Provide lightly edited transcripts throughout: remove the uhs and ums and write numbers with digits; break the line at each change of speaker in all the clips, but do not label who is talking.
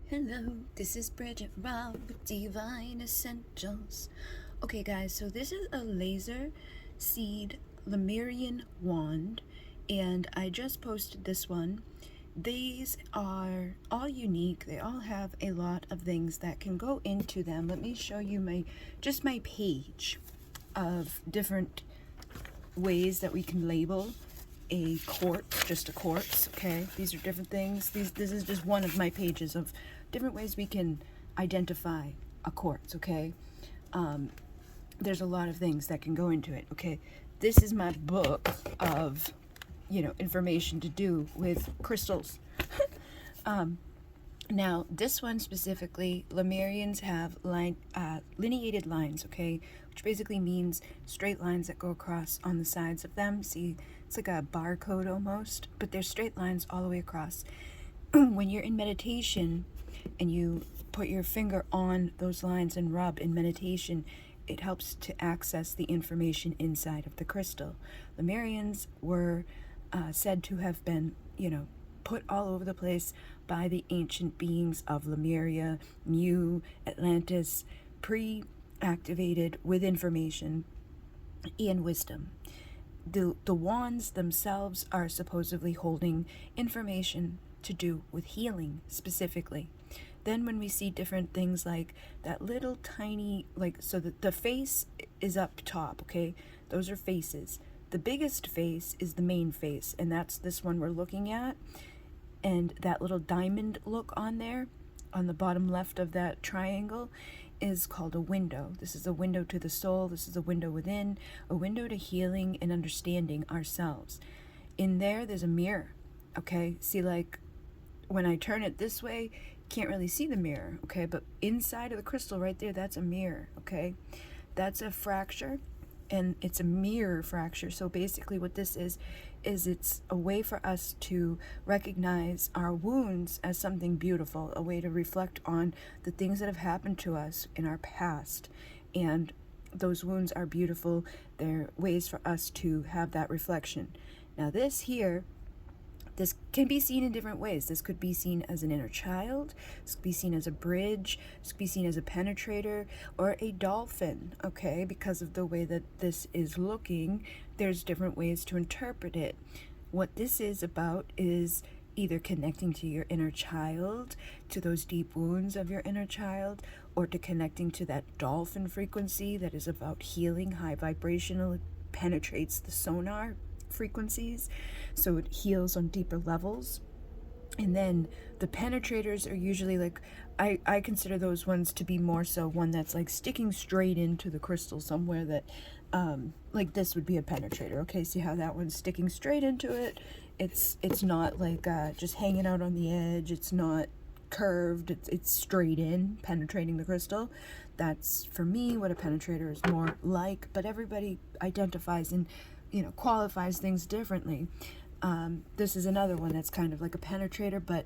Hello, this is Bridget Rob with Divine Essentials. Okay, guys, so this is a laser seed Lemurian wand, and I just posted this one. These are all unique. They all have a lot of things that can go into them. Let me show you my page of different ways that we can label a quartz, just a quartz. Okay, these are different things. This is just one of my pages of different ways we can identify a quartz. Okay, there's a lot of things that can go into it. Okay, this is my book of information to do with crystals. Now, this one specifically, Lemurians have lineated lines, okay, which basically means straight lines that go across on the sides of them. See, it's like a barcode almost, but there's straight lines all the way across. When you're in meditation and you put your finger on those lines and rub in meditation, it helps to access the information inside of the crystal. Lemurians were said to have been, put all over the place by the ancient beings of Lemuria, Mu, Atlantis, pre-activated with information and wisdom. The wands themselves are supposedly holding information to do with healing specifically. Then when we see different things like that little tiny, so the face is up top, okay? Those are faces. The biggest face is the main face, and that's this one we're looking at. And that little diamond look on there, on the bottom left of that triangle, is called a window. This is a window to the soul. This is a window within, a window to healing and understanding ourselves. In there's a mirror, okay? See, like, when I turn it this way, can't really see the mirror, okay? But inside of the crystal right there, that's a mirror, okay? That's a fracture, and it's a mirror fracture. So basically what this is it's a way for us to recognize our wounds as something beautiful, a way to reflect on the things that have happened to us in our past. And those wounds are beautiful. They're ways for us to have that reflection. Now this here, this can be seen in different ways. This could be seen as an inner child. This could be seen as a bridge. This could be seen as a penetrator or a dolphin, okay? Because of the way that this is looking, there's different ways to interpret it. What this is about is either connecting to your inner child, to those deep wounds of your inner child, or to connecting to that dolphin frequency that is about healing, high vibrational. It penetrates the sonar frequencies, so it heals on deeper levels. And then the penetrators are usually like, I consider those ones to be more so one that's like sticking straight into the crystal somewhere, that like this would be a penetrator. Okay, see how that one's sticking straight into it? It's not like just hanging out on the edge. It's not curved. It's straight in, penetrating the crystal. That's, for me, what a penetrator is more like, but everybody identifies and qualifies things differently. This is another one that's kind of like a penetrator, but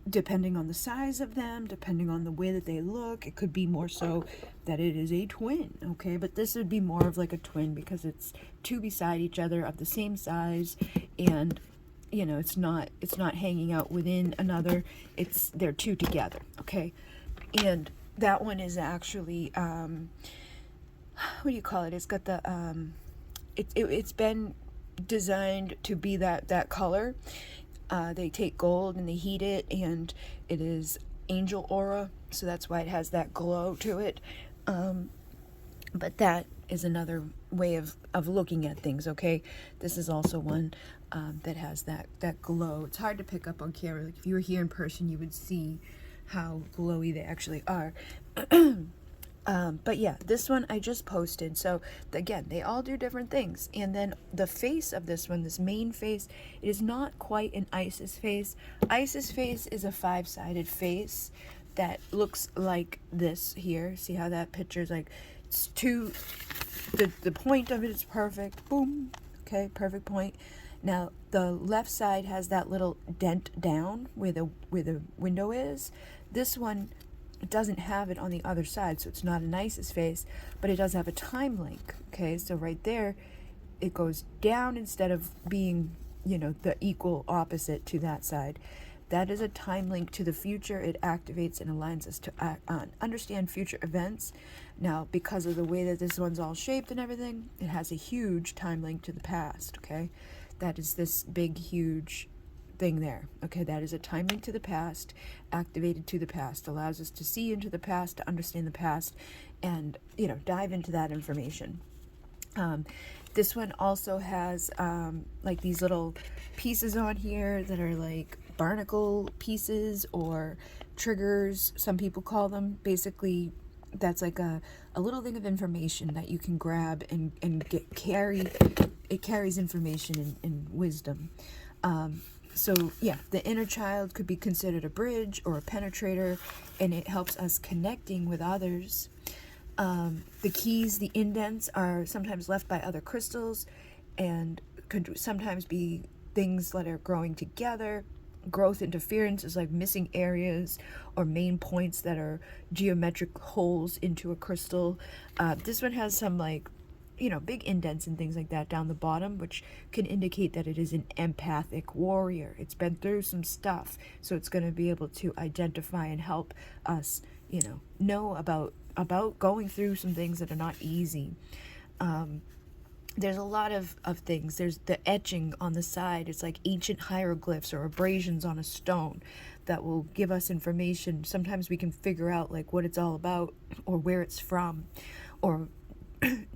depending on the size of them, depending on the way that they look, it could be more so that it is a twin, okay? But this would be more of like a twin because it's two beside each other of the same size, and it's not hanging out within another. They're two together, okay? And that one is actually what do you call it? It's got the it's been designed to be that color. They take gold and they heat it, and it is angel aura, so that's why it has that glow to it. But that is another way of looking at things, okay? This is also one that has that glow. It's hard to pick up on camera. Like if you were here in person, you would see how glowy they actually are. But yeah, this one I just posted. So again, they all do different things. And then the face of this one, this main face, it is not quite an Isis face. Isis face is a 5-sided face that looks like this here. See how that picture is like, it's two, the point of it is perfect. Boom. Okay, perfect point. Now the left side has that little dent down where the window is. This one, it doesn't have it on the other side, so it's not an Isis face, but it does have a time link, okay? So right there, it goes down instead of being, the equal opposite to that side. that is a time link to the future. It activates and aligns us to understand future events. Now, because of the way that this one's all shaped and everything, it has a huge time link to the past, okay? That is this big, huge thing there, okay? That is a time link to the past, activated to the past, allows us to see into the past, to understand the past, and, dive into that information. This one also has like these little pieces on here that are like barnacle pieces or triggers, some people call them. Basically, that's like a little thing of information that you can grab and carry. It carries information and wisdom. So yeah, the inner child could be considered a bridge or a penetrator, and it helps us connecting with others. The keys, the indents, are sometimes left by other crystals and could sometimes be things that are growing together. Growth interference is like missing areas or main points that are geometric holes into a crystal. This one has some big indents and things like that down the bottom, which can indicate that it is an empathic warrior. It's been through some stuff, so it's going to be able to identify and help us, know about going through some things that are not easy. There's a lot of things. There's the etching on the side. It's like ancient hieroglyphs or abrasions on a stone that will give us information. Sometimes we can figure out like what it's all about or where it's from or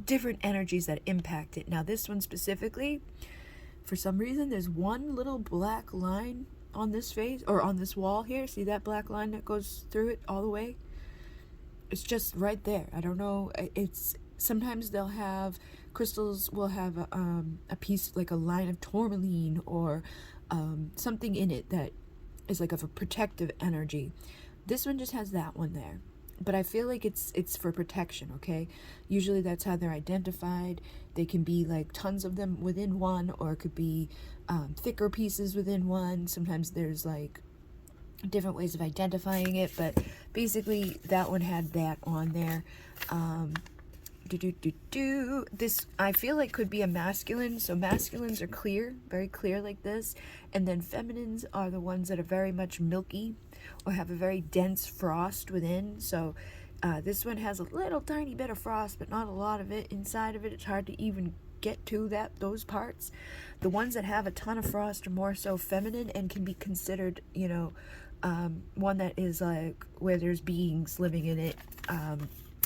different energies that impact it. Now this one specifically, for some reason, there's one little black line on this face or on this wall here. See that black line that goes through it all the way? It's just right there. I don't know. It's sometimes they'll have crystals will have a piece like a line of tourmaline or something in it that is like of a protective energy. This one just has that one there, but I feel like it's for protection. Okay, usually that's how they're identified. They can be like tons of them within one, or it could be thicker pieces within one. Sometimes there's like different ways of identifying it, but basically that one had that on there. This I feel like could be a masculine, so masculines are clear, very clear like this, and then feminines are the ones that are very much milky or have a very dense frost within. So this one has a little tiny bit of frost, but not a lot of it inside of it. It's hard to even get to those parts. The ones that have a ton of frost are more so feminine and can be considered, one that is like where there's beings living in it.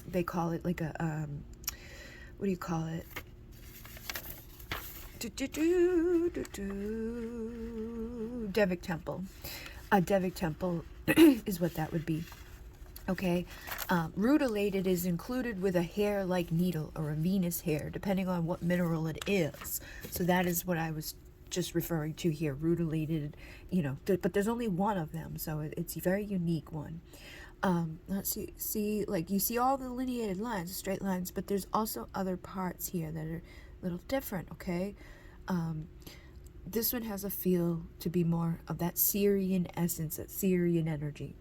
They call it like a what do you call it? Devic temple. A Devic temple is what that would be. Okay, rutilated is included with a hair like needle or a Venus hair, depending on what mineral it is. So that is what I was just referring to here, rutilated, but there's only one of them, so it's a very unique one. Let's see, like you see all the lineated lines, straight lines, but there's also other parts here that are a little different, okay? This one has a feel to be more of that Syrian essence, that Syrian energy.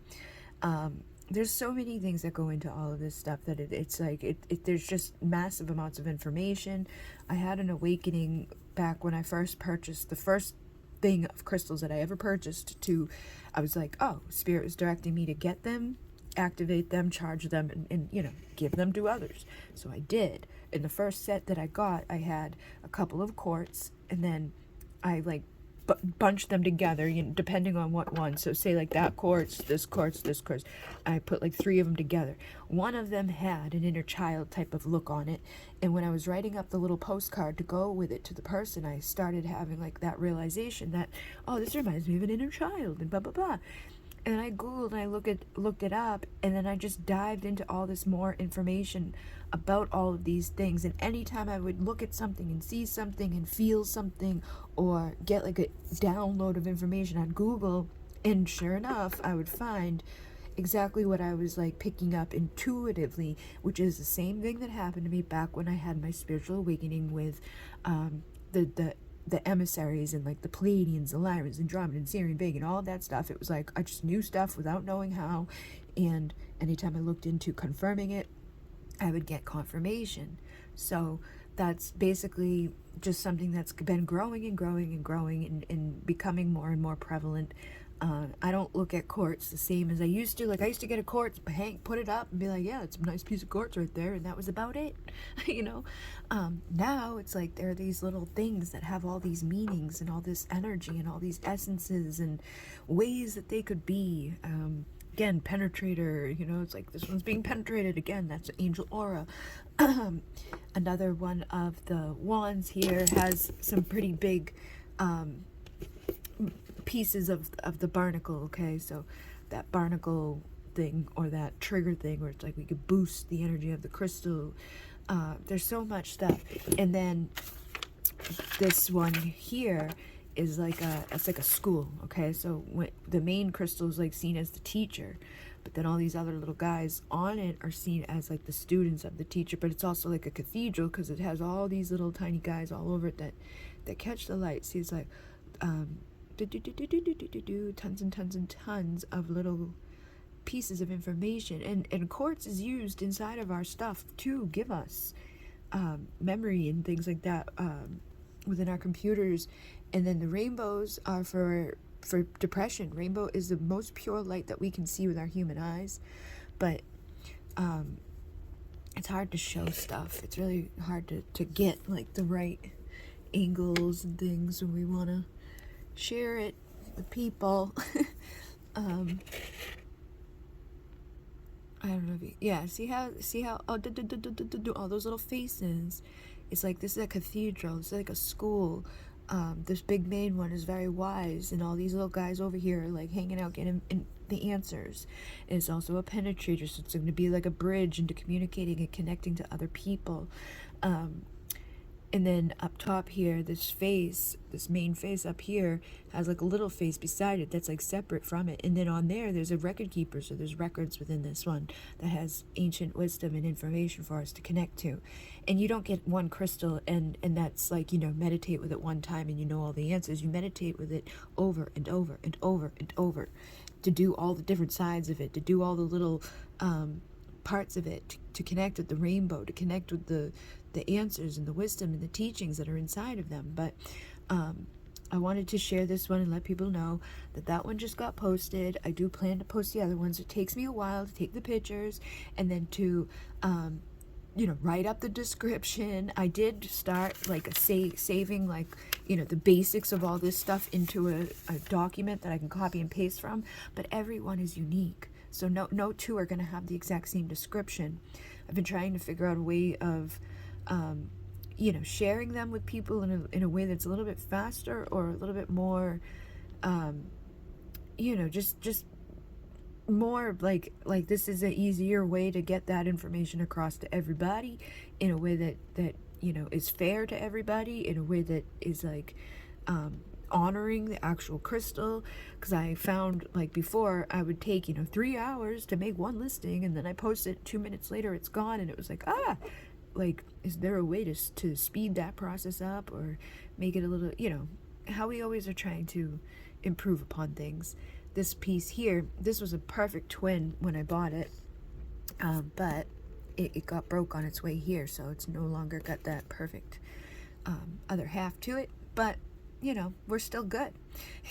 There's so many things that go into all of this stuff that it's like, there's just massive amounts of information. I had an awakening back when I first purchased the first thing of crystals that I ever purchased I was like, oh, Spirit was directing me to get them, activate them, charge them, and give them to others. So I did. In the first set that I got, I had a couple of quartz, and then I bunched them together, depending on what one. So say like that quartz, this quartz, this quartz. I put like 3 of them together. One of them had an inner child type of look on it. And when I was writing up the little postcard to go with it to the person, I started having like that realization that, oh, this reminds me of an inner child and blah, blah, blah. And I Googled and I looked it up, and then I just dived into all this more information about all of these things. And anytime I would look at something and see something and feel something or get like a download of information on Google, and sure enough, I would find exactly what I was like picking up intuitively, which is the same thing that happened to me back when I had my spiritual awakening with the emissaries and like the Pleiadians, the Lyrians, Andromedans, Syrian, Vega, and all of that stuff. It was like I just knew stuff without knowing how, and anytime I looked into confirming it, I would get confirmation. So that's basically just something that's been growing and growing and growing and becoming more and more prevalent. I don't look at quartz the same as I used to. Like, I used to get a quartz, put it up and be like, yeah, it's a nice piece of quartz right there, and that was about it. You know, now it's like there are these little things that have all these meanings and all this energy and all these essences and ways that they could be. Again, penetrator, you know, it's like this one's being penetrated again. That's angel aura. Another one of the wands here has some pretty big pieces of the barnacle. Okay, so that barnacle thing, or that trigger thing, where it's like we could boost the energy of the crystal. There's so much stuff. And then this one here is like it's like a school. Okay, so when the main crystal is like seen as the teacher, but then all these other little guys on it are seen as like the students of the teacher. But it's also like a cathedral, because it has all these little tiny guys all over it that catch the light. See, it's like tons and tons and tons of little pieces of information, and quartz is used inside of our stuff to give us memory and things like that, within our computers. And then the rainbows are for depression. Rainbow is the most pure light that we can see with our human eyes, but it's hard to show stuff. It's really hard to get like the right angles and things when we want to share it with people. I don't know if you, yeah, see how oh, all those little faces. It's like this is a cathedral. It's like a school. This big main one is very wise, and all these little guys over here are like hanging out getting the answers. And it's also a penetrator, so it's going to be like a bridge into communicating and connecting to other people. And then up top here, this main face up here has like a little face beside it that's like separate from it. And then on there's a record keeper, so there's records within this one that has ancient wisdom and information for us to connect to. And you don't get one crystal and that's like, you know, meditate with it one time and you know all the answers. You meditate with it over and over and over and over, to do all the different sides of it, to do all the little parts of it, to connect with the rainbow, to connect with the answers and the wisdom and the teachings that are inside of them. But I wanted to share this one and let people know that one just got posted. I do plan to post the other ones. It takes me a while to take the pictures and then to you know, write up the description. I did start like saving like, you know, the basics of all this stuff into a document that I can copy and paste from, but every one is unique, so no two are going to have the exact same description. I've been trying to figure out a way of you know, sharing them with people in a way that's a little bit faster, or a little bit more you know, just more like this is an easier way to get that information across to everybody, in a way that you know, is fair to everybody, in a way that is like honoring the actual crystal. Because I found, like, before I would take, you know, 3 hours to make one listing, and then I post it 2 minutes later, it's gone, and it was like, like, is there a way to speed that process up, or make it a little, you know, how we always are trying to improve upon things. This piece here, this was a perfect twin when I bought it, but it got broke on its way here, so it's no longer got that perfect other half to it. But you know, we're still good.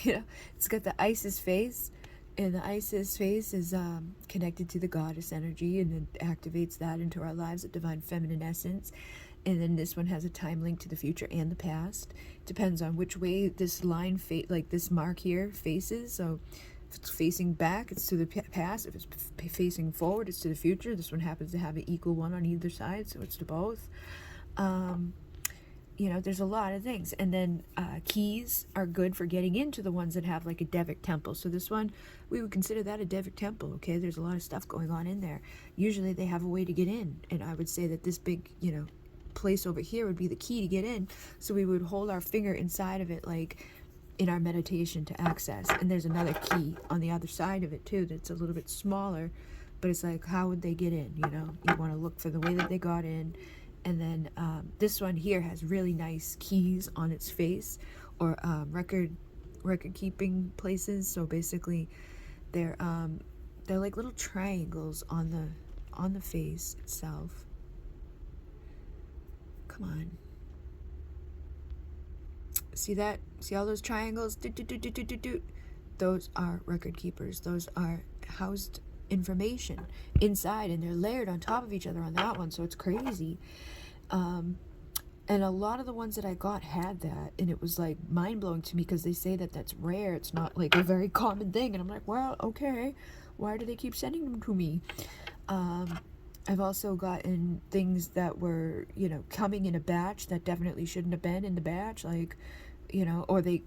You know, it's got the Isis face, and the Isis face is connected to the goddess energy, and it activates that into our lives, a divine feminine essence. And then this one has a time link to the future and the past. Depends on which way this line like this mark here faces. So if it's facing back, it's to the past. If it's facing forward, it's to the future. This one happens to have an equal one on either side, so it's to both. You know, there's a lot of things. And then keys are good for getting into the ones that have like a Devic temple. So this one, we would consider that a Devic temple, okay? There's a lot of stuff going on in there. Usually they have a way to get in. And I would say that this big, you know, place over here would be the key to get in. So we would hold our finger inside of it, like in our meditation, to access. And there's another key on the other side of it too that's a little bit smaller, but it's like, how would they get in? You know, you want to look for the way that they got in. And then this one here has really nice keys on its face, or record keeping places. So basically they're like little triangles on the face itself. Come on. See that? See all those triangles? those are record keepers. Those are housed information inside, and they're layered on top of each other on that one, so it's crazy. And a lot of the ones that I got had that, and it was like mind-blowing to me because they say that that's rare. It's not like a very common thing, and I'm like, well, okay, why do they keep sending them to me? I've also gotten things that were, you know, coming in a batch that definitely shouldn't have been in the batch, like, you know, or they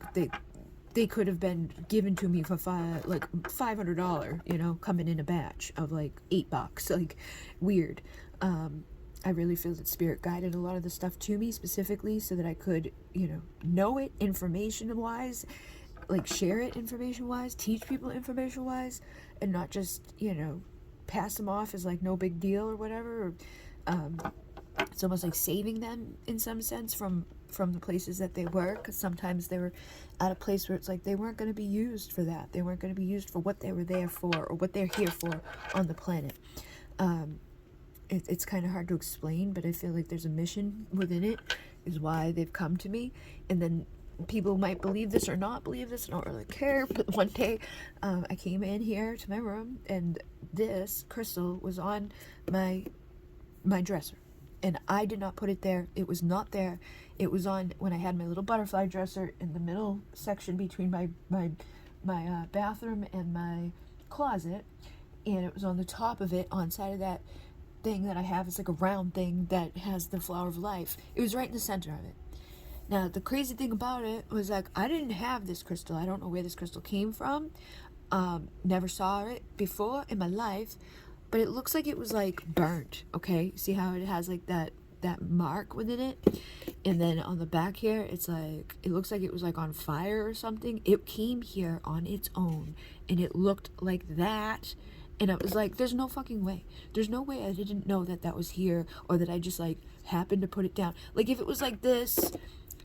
could have been given to me for $500, you know, coming in a batch of like $8, like weird. I really feel that spirit guided a lot of the stuff to me specifically so that I could, you know it information wise, like share it information wise, teach people information wise, and not just, you know, pass them off as like no big deal or whatever. It's almost like saving them in some sense from the places that they were, because sometimes they were at a place where it's like they weren't going to be used for that. They weren't going to be used for what they were there for or what they're here for on the planet. It's kind of hard to explain, but I feel like there's a mission within it, is why they've come to me. And then people might believe this or not believe this, I don't really care, but one day I came in here to my room and this crystal was on my dresser, and I did not put it there. It was not there. It was on when I had my little butterfly dresser in the middle section between my bathroom and my closet, and it was on the top of it, on side of that thing that I have. It's like a round thing that has the flower of life. It was right in the center of it. Now, the crazy thing about it was, like, I didn't have this crystal. I don't know where this crystal came from. Never saw it before in my life, but it looks like it was, like, burnt, okay? See how it has, like, that mark within it? And then on the back here, it's, like, it looks like it was, like, on fire or something. It came here on its own, and it looked like that. And I was like, there's no fucking way. There's no way I didn't know that was here, or that I just, like, happened to put it down. Like, if it was like this,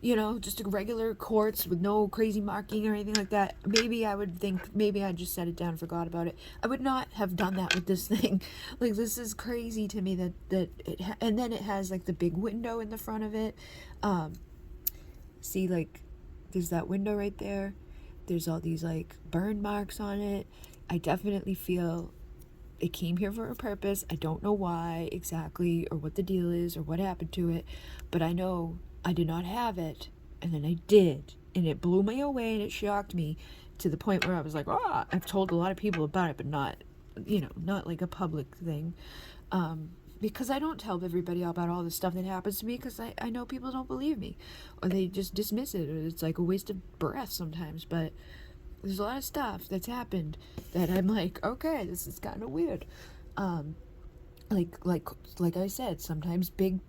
you know, just a regular quartz with no crazy marking or anything like that, maybe I would think, maybe I just set it down and forgot about it. I would not have done that with this thing. Like, this is crazy to me that it, and then it has, like, the big window in the front of it. See, like, there's that window right there. There's all these, like, burn marks on it. I definitely feel it came here for a purpose. I don't know why exactly, or what the deal is, or what happened to it, but I know I did not have it, and then I did, and it blew me away, and it shocked me to the point where I was like, oh, I've told a lot of people about it, but not, you know, not like a public thing, because I don't tell everybody about all the stuff that happens to me, because I know people don't believe me, or they just dismiss it, or it's like a waste of breath sometimes. But there's a lot of stuff that's happened that I'm like, okay, this is kind of weird. Like I said, sometimes big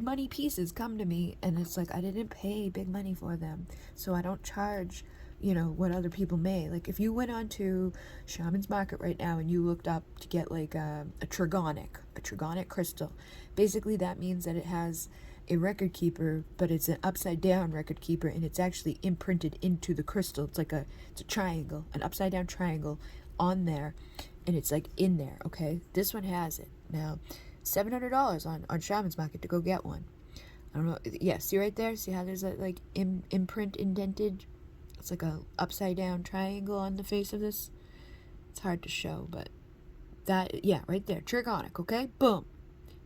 money pieces come to me, and it's like I didn't pay big money for them, so I don't charge, you know, what other people may. Like, if you went on to Shaman's Market right now and you looked up to get like a trigonic crystal, basically that means that it has a record keeper, but it's an upside down record keeper, and it's actually imprinted into the crystal. It's a triangle, an upside down triangle on there, and it's like in there. Okay, this one has it now. $700 on Shaman's Market to go get one. I don't know. Yeah, see right there? See how there's a like imprint indented? It's like a upside down triangle on the face of this. It's hard to show, but that, yeah, right there, trigonic. Okay, boom.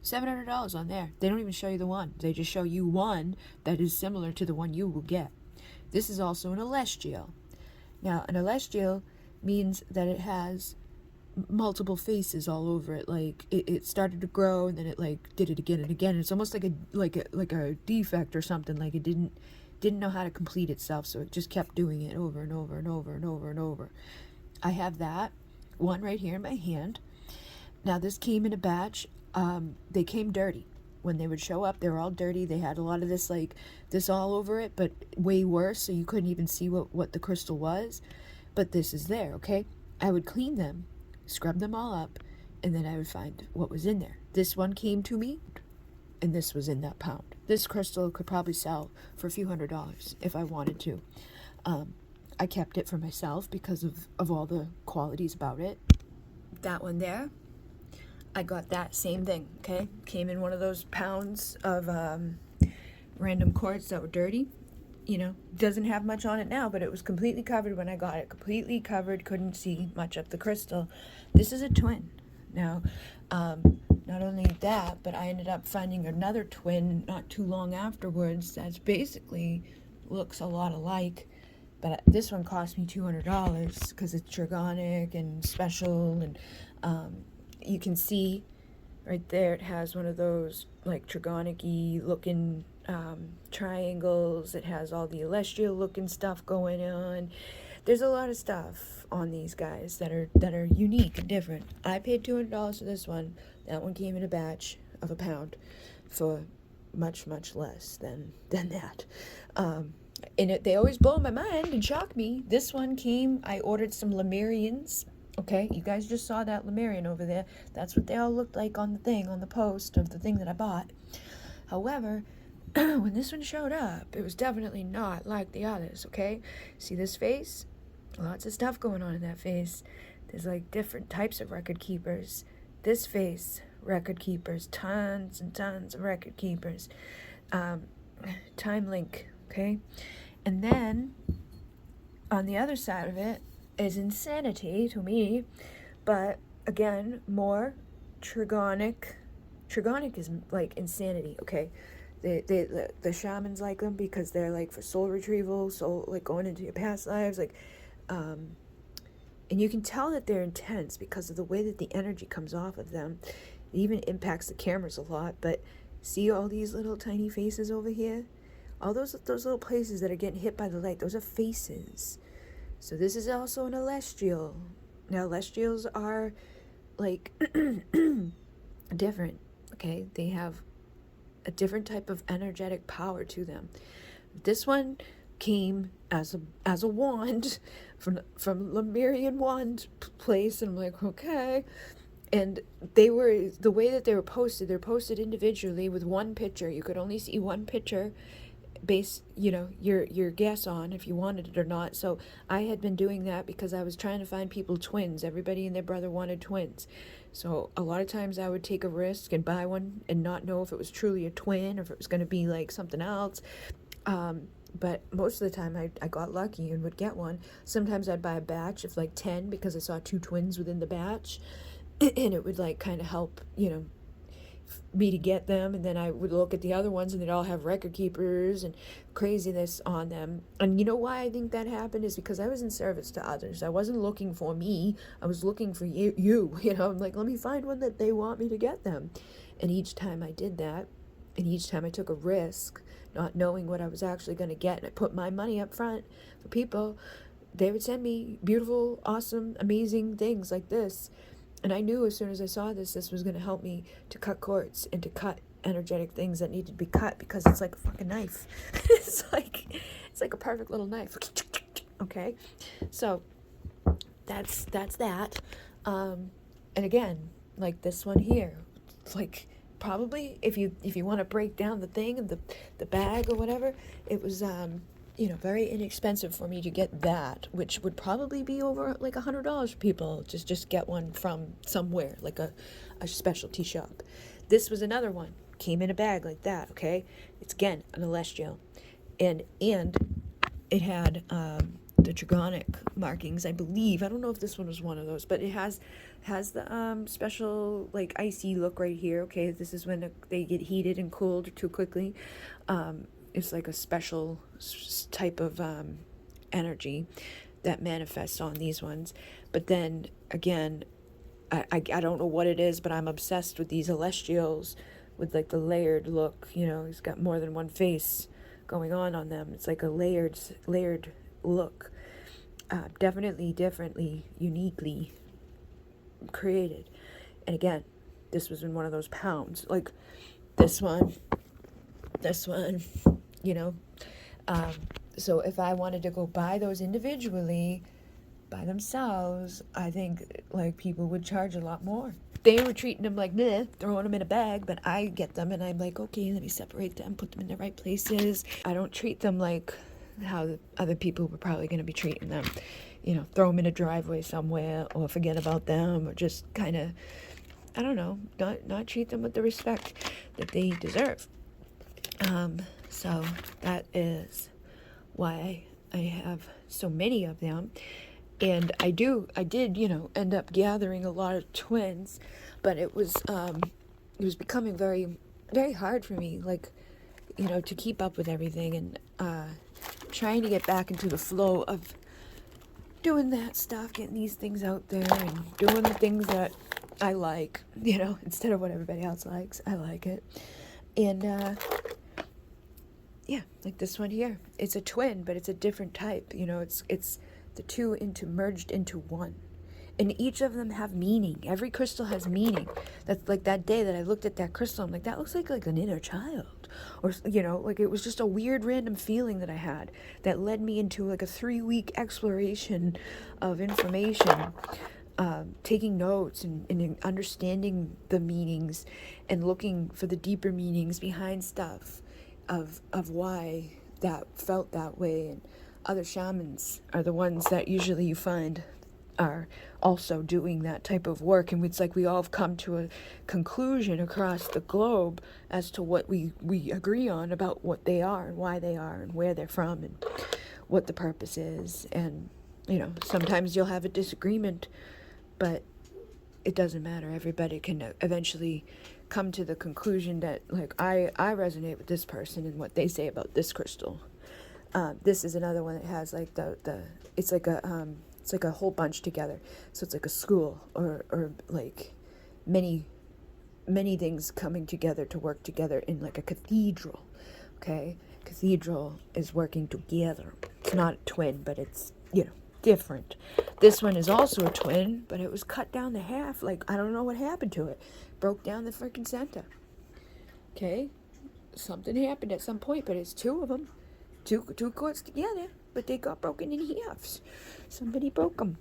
$700 on there. They don't even show you the one. They just show you one that is similar to the one you will get. This is also an celestial. Now, an celestial means that it has multiple faces all over it. Like, it started to grow, and then it like did it again and again. It's almost like a defect or something. Like, it didn't know how to complete itself, so it just kept doing it over and over and over and over and over. I have that one right here in my hand. Now, this came in a batch. They came dirty. When they would show up, they were all dirty. They had a lot of this, like, this all over it, but way worse, so you couldn't even see what the crystal was. But this is there, okay? I would clean them, scrub them all up, and then I would find what was in there. This one came to me, and this was in that pound. This crystal could probably sell for a few $100s if I wanted to. I kept it for myself because of all the qualities about it. That one there, I got that same thing, okay? Came in one of those pounds of random quartz that were dirty. you know, doesn't have much on it now, but it was completely covered when I got it. Completely covered, couldn't see much of the crystal. This is a twin. Now, not only that, but I ended up finding another twin not too long afterwards that's basically looks a lot alike. But this one cost me $200 because it's Trigonic and special. And you can see right there, it has one of those like Trigonic-y looking triangles. It has all the celestial looking stuff going on. There's a lot of stuff on these guys that are unique and different. I paid $200 for this one. That one came in a batch of a pound for much less than that. And they always blow my mind and shock me. This one came, I ordered some Lemurians. Okay, you guys just saw that Lemurian over there. That's what they all looked like on the thing, on the post of the thing that I bought. However, when this one showed up, it was definitely not like the others, okay? See this face? Lots of stuff going on in that face. There's like different types of record keepers. This face, record keepers, tons and tons of record keepers. Time link, okay? And then, on the other side of it, is insanity to me, but again, more Trigonic. Trigonic is like insanity, okay? The shamans like them because they're like for soul retrieval, soul, like going into your past lives, like, and you can tell that they're intense because of the way that the energy comes off of them. It even impacts the cameras a lot, but see all these little tiny faces over here? All those little places that are getting hit by the light, those are faces. So this is also an celestial. Now, celestials are like different, okay? They have a different type of energetic power to them. This one came as a wand from Lemurian wand place, and I'm like, okay. And they were, the way that they're posted individually with one picture. You could only see one picture, base, you know, your guess on if you wanted it or not. So I had been doing that because I was trying to find people twins. Everybody and their brother wanted twins. So a lot of times I would take a risk and buy one and not know if it was truly a twin or if it was going to be like something else. But most of the time I got lucky and would get one. Sometimes I'd buy a batch of like 10 because I saw 2 twins within the batch, and it would like kind of help, you know, me to get them. And then I would look at the other ones and they'd all have record keepers and craziness on them. And you know why I think that happened is because I was in service to others. I wasn't looking for me. I was looking for you know, I'm like, let me find one that they want me to get them. And each time I did that, and each time I took a risk, not knowing what I was actually going to get, and I put my money up front for people, they would send me beautiful, awesome, amazing things like this. And I knew as soon as I saw this was going to help me to cut cords and to cut energetic things that needed to be cut, because it's like a fucking knife. it's like a perfect little knife. Okay, so that's that. And again, like this one here, it's like probably if you want to break down the thing and the bag or whatever, it was you know, very inexpensive for me to get that, which would probably be over like $100 for people. Just get one from somewhere, like a specialty shop. This was another one, came in a bag like that. Okay, it's again an celestial, and it had the Trigonic markings, I believe. I don't know if this one was one of those, but it has the special like icy look right here. Okay, this is when they get heated and cooled too quickly. It's like a special type of energy that manifests on these ones. But then again, I don't know what it is, but I'm obsessed with these celestials with like the layered look. You know, he's got more than one face going on them. It's like a layered look. Definitely differently, uniquely created. And again, this was in one of those pounds. Like this one, you know. So if I wanted to go buy those individually by themselves, I think like people would charge a lot more. They were treating them like meh, throwing them in a bag, but I get them and I'm like, okay, let me separate them, put them in the right places. I don't treat them like how the other people were probably going to be treating them. You know, throw them in a driveway somewhere or forget about them, or just kind of, I don't know, not treat them with the respect that they deserve. So that is why I have so many of them. And I did, end up gathering a lot of twins, but it was becoming very, very hard for me, like, to keep up with everything, and trying to get back into the flow of doing that stuff, getting these things out there, and doing the things that I like, instead of what everybody else likes. I like it. And yeah, like this one here. It's a twin, but it's a different type. It's the two merged into one. And each of them have meaning. Every crystal has meaning. That's like that day that I looked at that crystal, I'm like, that looks like an inner child. Or, like it was just a weird random feeling that I had that led me into like a 3-week exploration of information, taking notes and understanding the meanings and looking for the deeper meanings behind stuff of why that felt that way. And other shamans are the ones that usually you find are also doing that type of work, and it's like we all have come to a conclusion across the globe as to what we agree on about what they are and why they are and where they're from and what the purpose is. And sometimes you'll have a disagreement, but it doesn't matter. Everybody can eventually come to the conclusion that, like, I resonate with this person and what they say about this crystal. This is another one that has like it's like a whole bunch together. So it's like a school or like many things coming together to work together in like a cathedral. Okay? Cathedral is working together. It's not a twin, but it's, different. This one is also a twin, but it was cut down to half. Like, I don't know what happened to it. Broke down the freaking center. Okay? Something happened at some point, but it's two of them. Two quartz together, but they got broken in halves. Somebody broke them.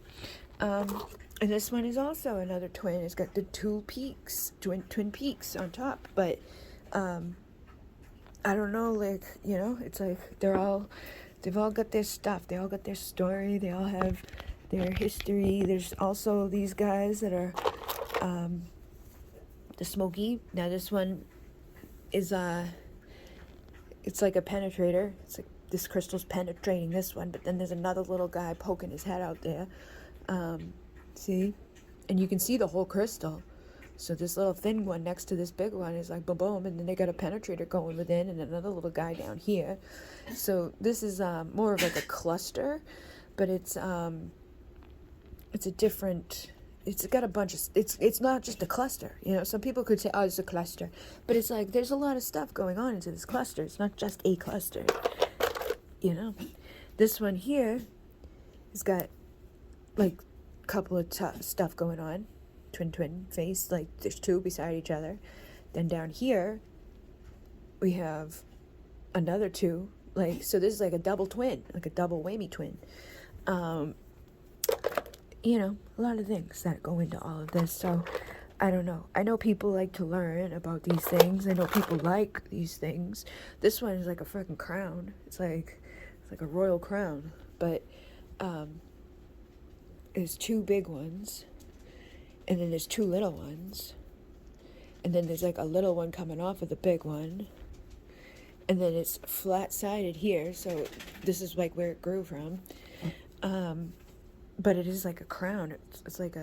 And this one is also another twin. It's got the two peaks, twin peaks on top. But I don't know, like, it's like they've all got their stuff. They all got their story. They all have their history. There's also these guys that are the smoky. Now this one is it's like a penetrator. It's like this crystal's penetrating this one, but then there's another little guy poking his head out there. See? And you can see the whole crystal. So this little thin one next to this big one is like boom, boom, and then they got a penetrator going within and another little guy down here. So this is more of like a cluster, but it's a different... It's got a bunch of... It's not just a cluster. Some people could say, oh, it's a cluster. But it's like, there's a lot of stuff going on into this cluster. It's not just a cluster. This one here has got, like, a couple of stuff going on. Twin face. Like, there's two beside each other. Then down here, we have another two. Like, so this is like a double twin. Like a double whammy twin. A lot of things that go into all of this. So, I don't know. I know people like to learn about these things. I know people like these things. This one is like a freaking crown. It's like a royal crown. But there's two big ones. And then there's two little ones. And then there's like a little one coming off of the big one. And then it's flat-sided here. So this is like where it grew from. But it is like a crown. It's like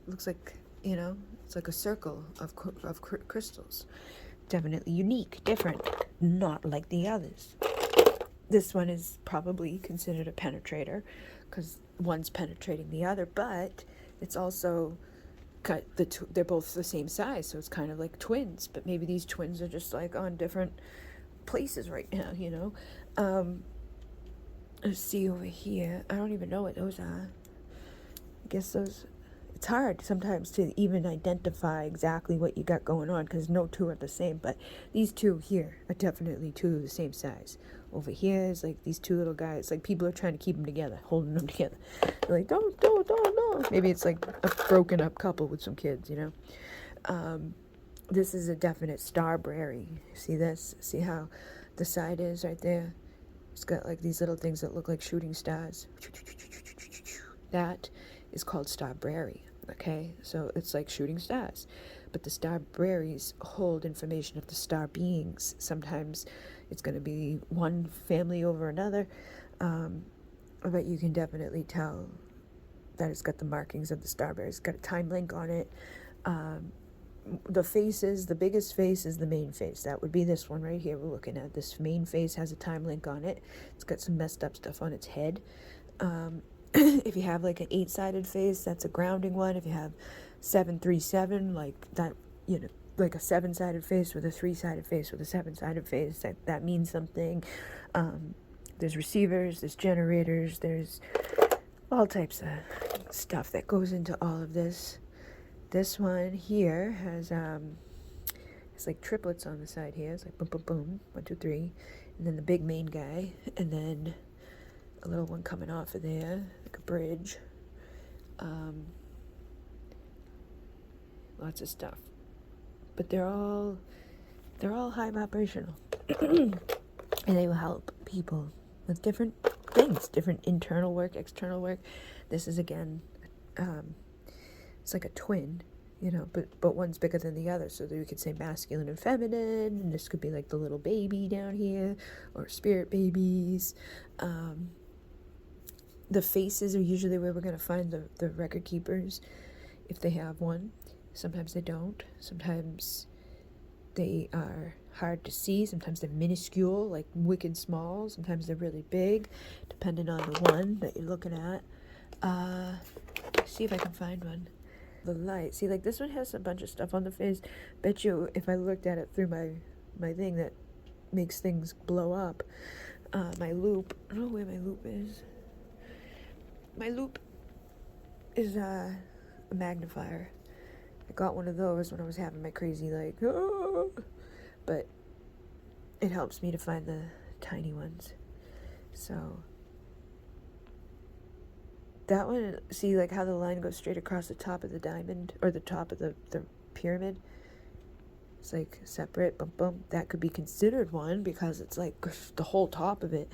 looks like, it's like a circle of crystals. Definitely unique, different, not like the others. This one is probably considered a penetrator because one's penetrating the other, but it's also they're both the same size, so it's kind of like twins, but maybe these twins are just like on different places right now, Let's see over here. I don't even know what those are. I guess those... It's hard sometimes to even identify exactly what you got going on because no two are the same. But these two here are definitely two of the same size. Over here is like these two little guys. Like people are trying to keep them together, holding them together. They're like, don't. Maybe it's like a broken up couple with some kids, This is a definite starberry. See this? See how the side is right there? It's got like these little things that look like shooting stars. That is called starberry. Okay, so it's like shooting stars. But the star berries hold information of the star beings. Sometimes it's going to be one family over another, but you can definitely tell that it's got the markings of the star berries. It's got a time link on it. The faces, the biggest face is the main face. That would be this one right here we're looking at. This main face has a time link on it. It's got some messed up stuff on its head. If you have like an 8-sided face, that's a grounding one. If you have 737, like that, like a 7-sided face with a 3-sided face with a 7-sided face, that means something. There's receivers, there's generators, there's all types of stuff that goes into all of this. This one here has it's like triplets on the side here. It's like boom, boom, boom, 1, 2, 3, and then the big main guy, and then a little one coming off of there, like a bridge. Lots of stuff, but they're all high vibrational, and they will help people with different things, different internal work, external work. This is again, it's like a twin, but one's bigger than the other, so that you could say masculine and feminine, and this could be like the little baby down here, or spirit babies. The faces are usually where we're going to find the record keepers, if they have one. Sometimes they don't. Sometimes they are hard to see. Sometimes they're minuscule, like wicked small. Sometimes they're really big, depending on the one that you're looking at. See if I can find one. The light. See, like this one has a bunch of stuff on the face. Bet you if I looked at it through my thing that makes things blow up. My loop. I don't know where my loop is. My loop is a magnifier. I got one of those when I was having my crazy but it helps me to find the tiny ones. So that one, see like how the line goes straight across the top of the diamond, or the top of the pyramid? It's like separate, boom, boom. That could be considered one because it's like the whole top of it.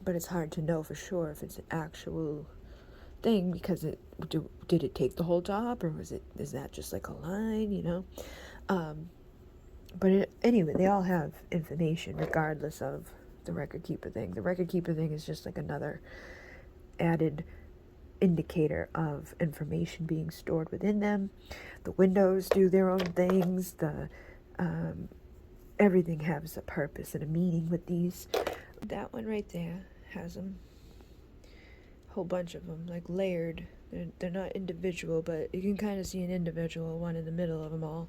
But it's hard to know for sure if it's an actual thing, because did it take the whole top, or is that just like a line, but anyway, they all have information regardless of the record keeper thing. The record keeper thing is just like another added indicator of information being stored within them. The windows do their own things. Everything has a purpose and a meaning with these. That one right there has them, a whole bunch of them, like layered. They're not individual, but you can kind of see an individual one in the middle of them all.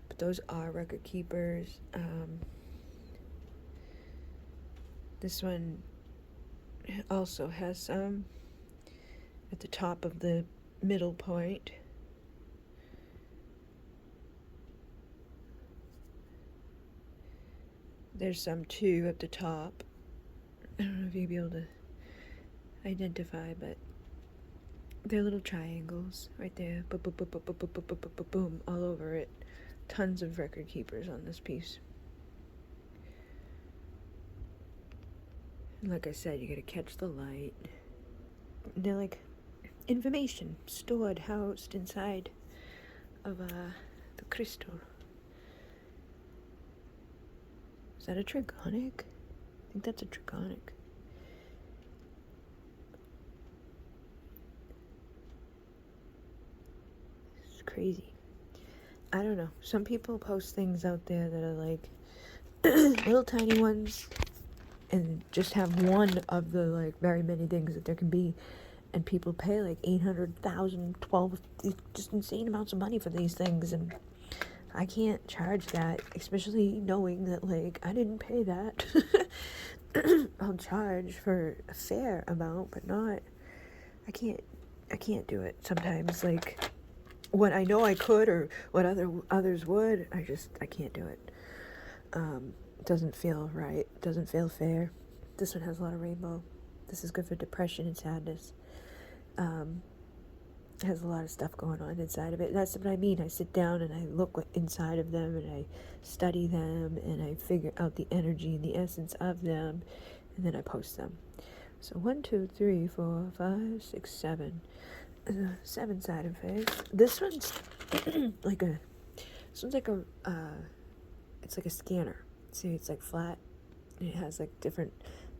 But those are record keepers. This one also has some at the top of the middle point. There's some too at the top. I don't know if you'll be able to identify, but they're little triangles right there. Boom, boom, boom, boom, boom, boom, boom, boom, boom, all over it. Tons of record keepers on this piece. And like I said, you gotta catch the light. They're like information stored, housed inside of the crystal. Is that a draconic? I think that's a draconic. It's crazy. I don't know. Some people post things out there that are like little tiny ones and just have one of the like very many things that there can be, and people pay like 800,000, 12, just insane amounts of money for these things, and I can't charge that, especially knowing that like I didn't pay that. I'll charge for a fair amount, but not, I can't do it sometimes. Like what I know I could, or what others would, I can't do it. It doesn't feel right. It doesn't feel fair. This one has a lot of rainbow. This is good for depression and sadness. It has a lot of stuff going on inside of it. That's what I mean. I sit down and I look inside of them, and I study them, and I figure out the energy and the essence of them, and then I post them. So 1, 2, 3, 4, 5, 6, 7.
7-sided face. This one's like a, it's like a scanner. See, it's like flat, and it has like different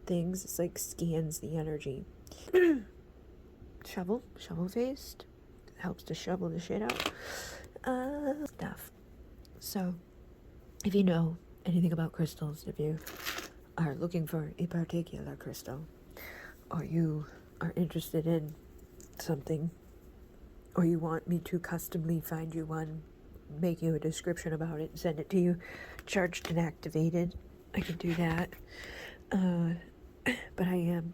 things. It's like scans the energy. Shovel faced. Helps to shovel the shit out. Stuff. So, if you know anything about crystals, if you are looking for a particular crystal, or you are interested in something, or you want me to customly find you one, make you a description about it, and send it to you, charged and activated, I can do that. But I am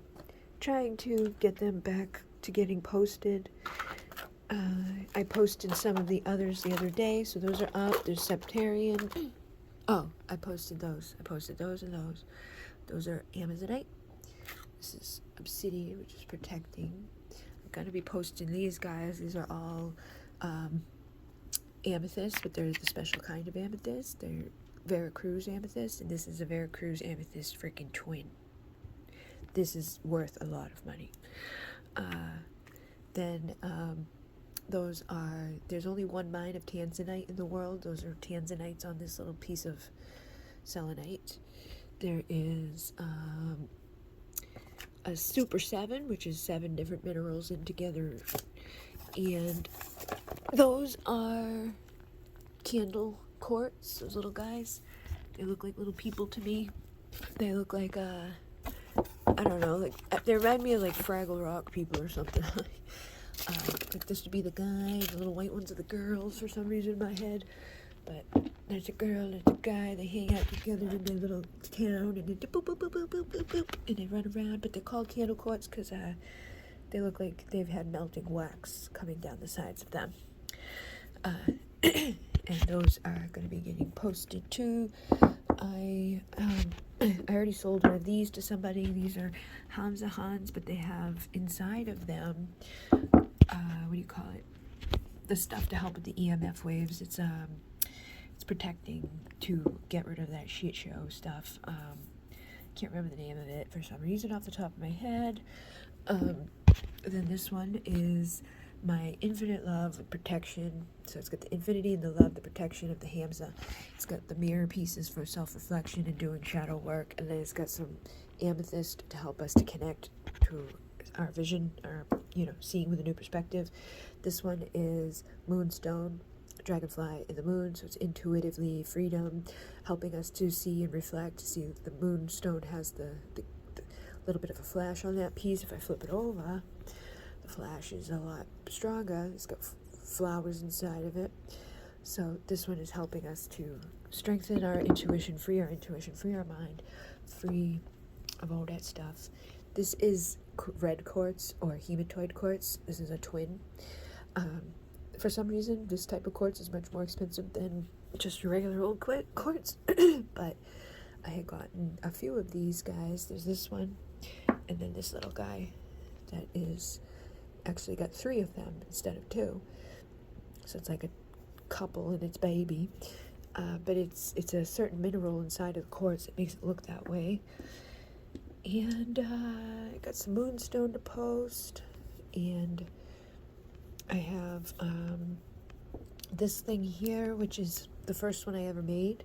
trying to get them back to getting posted. I posted some of the others the other day, so those are up. There's Septarian. Oh, I posted those. And those. Those are Amazonite. This is Obsidian, which is protecting. I'm going to be posting these guys. These are all amethyst, but they're the special kind of amethyst. They're Veracruz amethyst, and this is a Veracruz amethyst freaking twin. This is worth a lot of money. Then those are, there's only one mine of tanzanite in the world. Those are tanzanites on this little piece of selenite. There is a Super 7, which is 7 different minerals in together. And those are candle quartz, those little guys. They look like little people to me. They look like, I don't know, like, they remind me of like Fraggle Rock people or something. Like this would be the guy, the little white ones are the girls for some reason in my head. But there's a girl, there's a guy, they hang out together in their little town, and they boop, boop, boop, boop, boop, boop, boop, and they run around. But they're called candle quartz because they look like they've had melting wax coming down the sides of them. And those are going to be getting posted too. I already sold one of these to somebody. These are Hamza Hans, but they have inside of them, what do you call it? The stuff to help with the EMF waves. It's protecting to get rid of that shit show stuff. Can't remember the name of it for some reason off the top of my head. Then this one is my infinite love with protection. So it's got the infinity and the love, the protection of the Hamza. It's got the mirror pieces for self-reflection and doing shadow work, and then it's got some amethyst to help us to connect to our vision, or seeing with a new perspective. This one is Moonstone, dragonfly in the moon, so it's intuitively freedom, helping us to see and reflect. See, the Moonstone has the little bit of a flash on that piece. If I flip it over, the flash is a lot stronger. It's got flowers inside of it. So this one is helping us to strengthen our intuition, free our mind, free of all that stuff. This is red quartz or hematoid quartz. This is a twin. For some reason, this type of quartz is much more expensive than just regular old quartz. But I had gotten a few of these guys. There's this one, and then this little guy that is actually got 3 of them instead of 2. So it's like a couple and its baby. But it's a certain mineral inside of the quartz that makes it look that way. And I got some moonstone to post, and I have this thing here, which is the first one I ever made.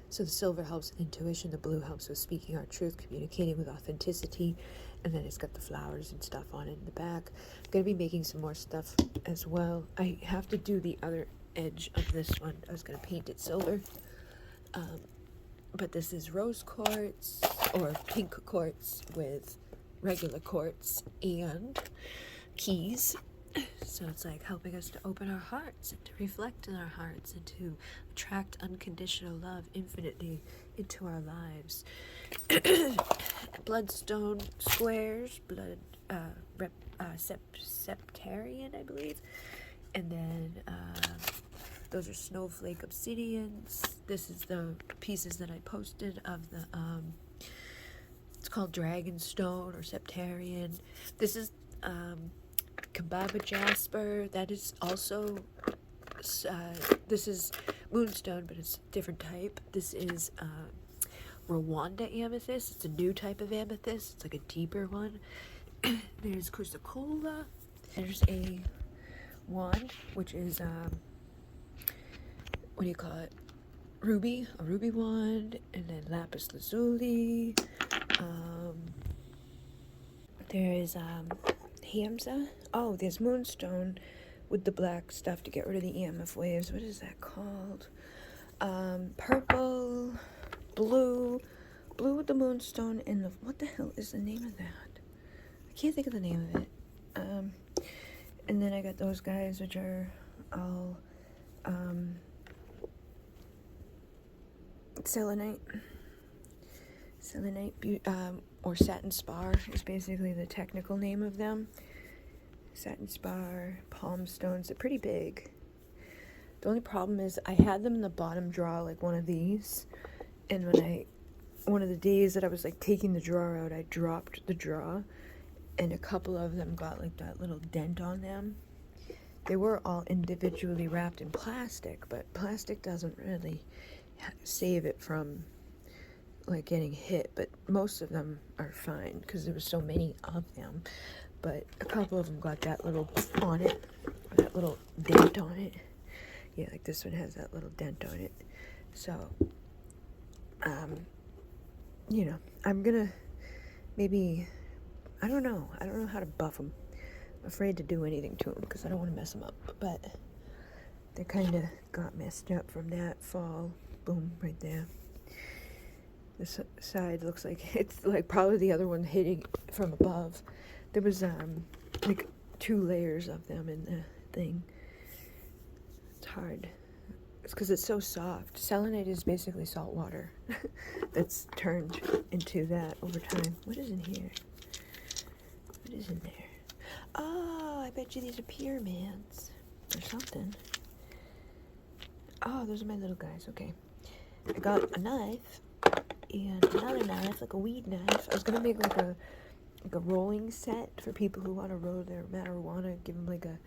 So the silver helps intuition, the blue helps with speaking our truth, communicating with authenticity, and then it's got the flowers and stuff on it in the back. I'm going to be making some more stuff as well. I have to do the other edge of this one. I was going to paint it silver. But this is rose quartz or pink quartz with regular quartz and keys. So it's like helping us to open our hearts and to reflect in our hearts and to attract unconditional love infinitely into our lives. Bloodstone squares, septarian, I believe. And then those are snowflake obsidians. This is the pieces that I posted of the, it's called Dragonstone or Septarian. This is Kababa Jasper. That is also, this is Moonstone, but it's a different type. This is Rwanda amethyst. It's a new type of amethyst. It's like a deeper one. There's Chrysocolla. There's a wand, which is what do you call it? A ruby wand, and then lapis lazuli. There is Hamza. Oh, there's moonstone with the black stuff to get rid of the EMF waves. What is that called? Purple, blue with the moonstone, and the, what the hell is the name of that? I can't think of the name of it. And then I got those guys, which are all selenite, or satin spar is basically the technical name of them. Satin spar, palm stones, they're pretty big. The only problem is I had them in the bottom drawer, like one of these, and one of the days that I was like taking the drawer out, I dropped the drawer, and a couple of them got like that little dent on them. They were all individually wrapped in plastic, but plastic doesn't really save it from like getting hit, but most of them are fine because there was so many of them. But a couple of them got that little on it, that little dent on it. Yeah, like this one has that little dent on it. So, you know, I'm gonna maybe, I don't know how to buff them. I'm afraid to do anything to them because I don't want to mess them up. But they kind of got messed up from that fall. Boom, right there. This side looks like it's like probably the other one hitting from above. There was like 2 layers of them in the thing. It's hard. It's because it's so soft. Selenite is basically salt water that's turned into that over time. What is in here? What is in there? Oh, I bet you these are pyramids or something. Oh, those are my little guys. Okay. I got a knife and another knife, like a weed knife. I was gonna make like a rolling set for people who want to roll their marijuana. Give them like a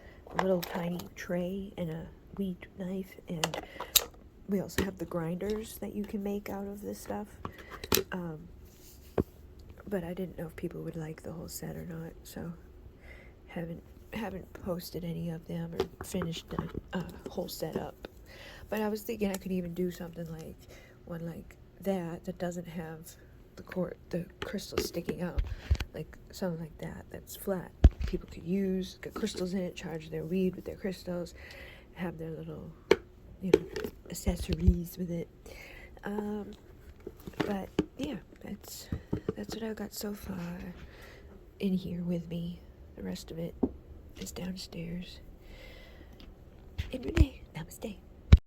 little tiny tray and a weed knife, and we also have the grinders that you can make out of this stuff. But I didn't know if people would like the whole set or not, so haven't posted any of them or finished the whole setup. But I was thinking I could even do something like one like that doesn't have the crystal sticking out, like something like that that's flat. People could use, get crystals in it, charge their weed with their crystals, have their little, accessories with it. But yeah, that's what I've got so far in here with me. The rest of it is downstairs. And Munay, namaste.